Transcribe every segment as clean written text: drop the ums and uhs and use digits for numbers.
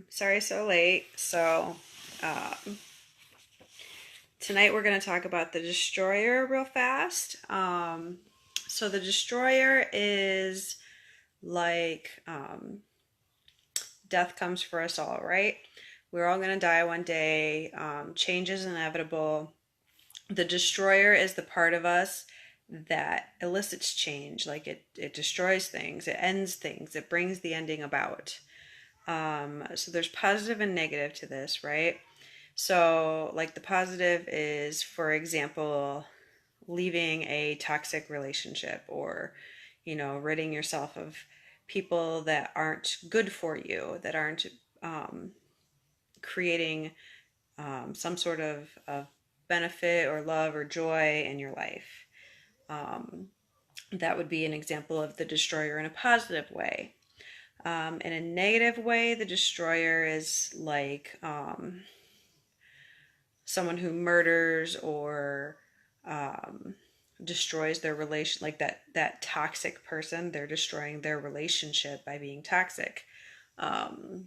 Sorry so late. Um, Tonight we're going to talk about the Destroyer real fast. So the Destroyer is like death comes for us all, right? We're all going to die one day. Change is inevitable. The Destroyer is the part of us that elicits change. Like it destroys things, it ends things, it brings the ending about. So there's positive and negative to this, right? So, like the positive is, for example, leaving a toxic relationship or, ridding yourself of people that aren't good for you, that aren't um, creating some sort of benefit or love or joy in your life. Um, that would be an example of the destroyer in a positive way. In a negative way, the destroyer is like someone who murders or um, destroys their relation, like that toxic person. They're destroying their relationship by being toxic. Um,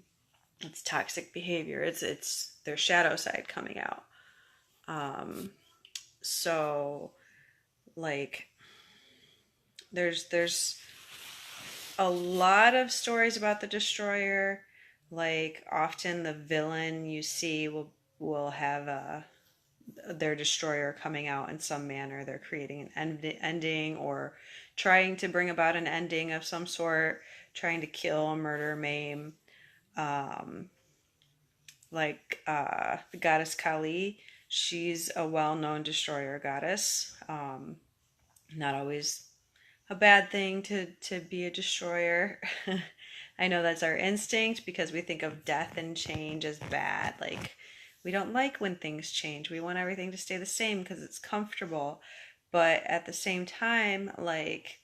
it's toxic behavior. It's their shadow side coming out. Um, so like there's a lot of stories about the destroyer. Like often the villain you see will have their destroyer coming out in some manner. They're creating an ending or trying to bring about an ending of some sort, trying to kill, murder, maim. Um, the goddess Kali, she's a well-known destroyer goddess. Not always a bad thing to be a destroyer. I know that's our instinct because we think of death and change as bad. Like, we don't like when things change. We want everything to stay the same because it's comfortable. But at the same time, like,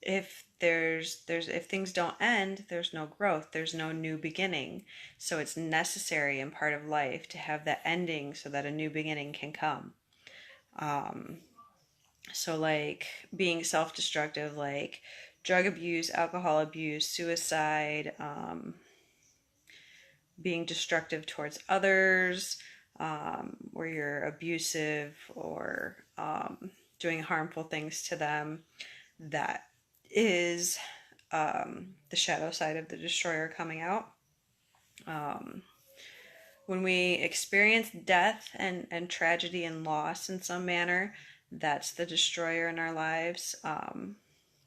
if things don't end, there's no growth, there's no new beginning. So it's necessary and part of life to have that ending so that a new beginning can come. Um, so, like being self destructive, like drug abuse, alcohol abuse, suicide, being destructive towards others, where you're abusive or doing harmful things to them, that is the shadow side of the destroyer coming out. Um, when we experience death and tragedy and loss in some manner, that's the destroyer in our lives.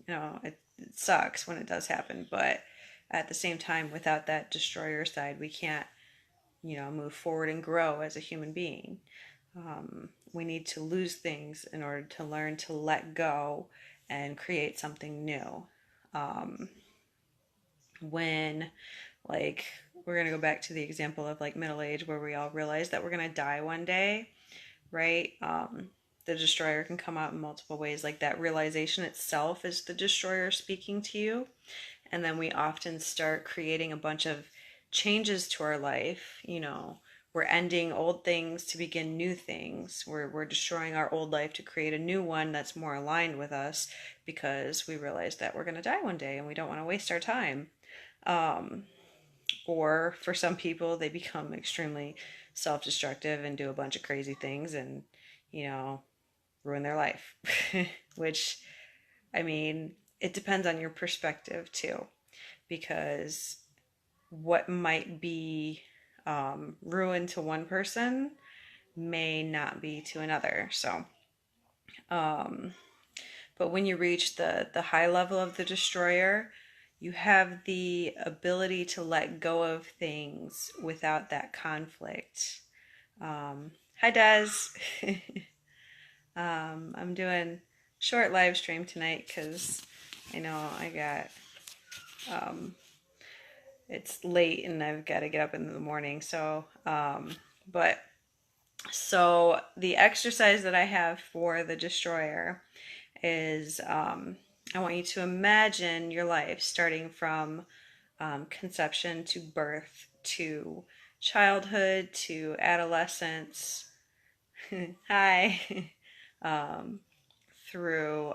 It sucks when it does happen, but at the same time, without that destroyer side, we can't, move forward and grow as a human being. We need to lose things in order to learn to let go and create something new. Um, when, like, we're going to go back to the example of like middle age where we all realize that we're going to die one day, right? The destroyer can come out in multiple ways. Like that realization itself is the destroyer speaking to you. And then we often start creating a bunch of changes to our life. We're ending old things to begin new things. We're destroying our old life to create a new one that's more aligned with us because we realize that we're going to die one day and we don't want to waste our time. Um, or for some people, they become extremely self destructive and do a bunch of crazy things and, you know, ruin their life. Which, I mean, it depends on your perspective too, because what might be ruined to one person may not be to another. So, um, but when you reach the high level of the destroyer, you have the ability to let go of things without that conflict. Hi, Des. I'm doing short live stream tonight because I know I got it's late and I've got to get up in the morning. But so the exercise that I have for the destroyer is I want you to imagine your life starting from conception to birth to childhood to adolescence. Hi. um, through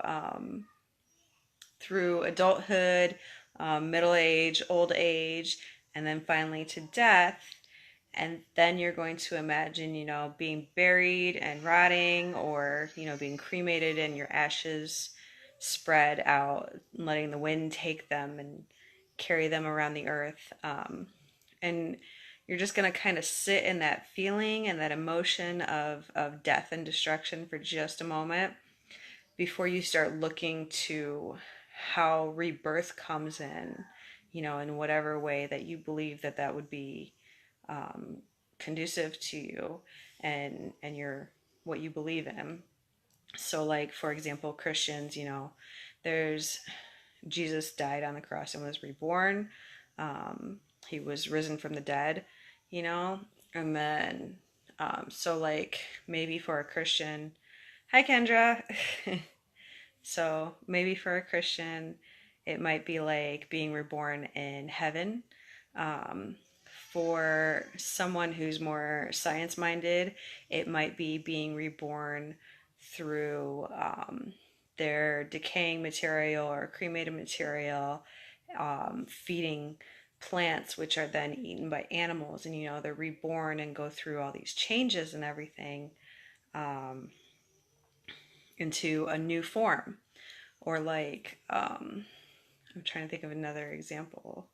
through adulthood, middle age, old age, and then finally to death. And then you're going to imagine, being buried and rotting, or, being cremated and your ashes spread out, letting the wind take them and carry them around the earth. And you're just going to kind of sit in that feeling and that emotion of death and destruction for just a moment before you start looking to how rebirth comes in whatever way that you believe that would be conducive to you and your what you believe in. So, like, for example, Christians, there's Jesus died on the cross and was reborn. He was risen from the dead, and then so like maybe for a Christian, hi Kendra. So maybe for a Christian, it might be like being reborn in heaven. Um, for someone who's more science minded, it might be being reborn through their decaying material or cremated material, feeding plants, which are then eaten by animals. And, they're reborn and go through all these changes and everything into a new form. Or like, I'm trying to think of another example.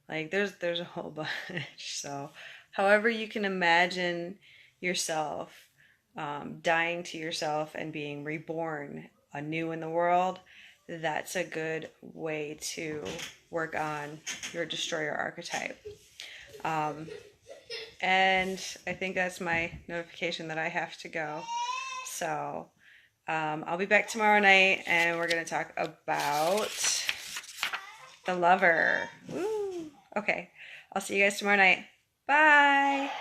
Like there's a whole bunch. So, however you can imagine yourself dying to yourself and being reborn anew in the world, that's a good way to work on your destroyer archetype. And I think that's my notification that I have to go. So I'll be back tomorrow night, and we're going to talk about the lover. Woo! Okay, I'll see you guys tomorrow night. Bye!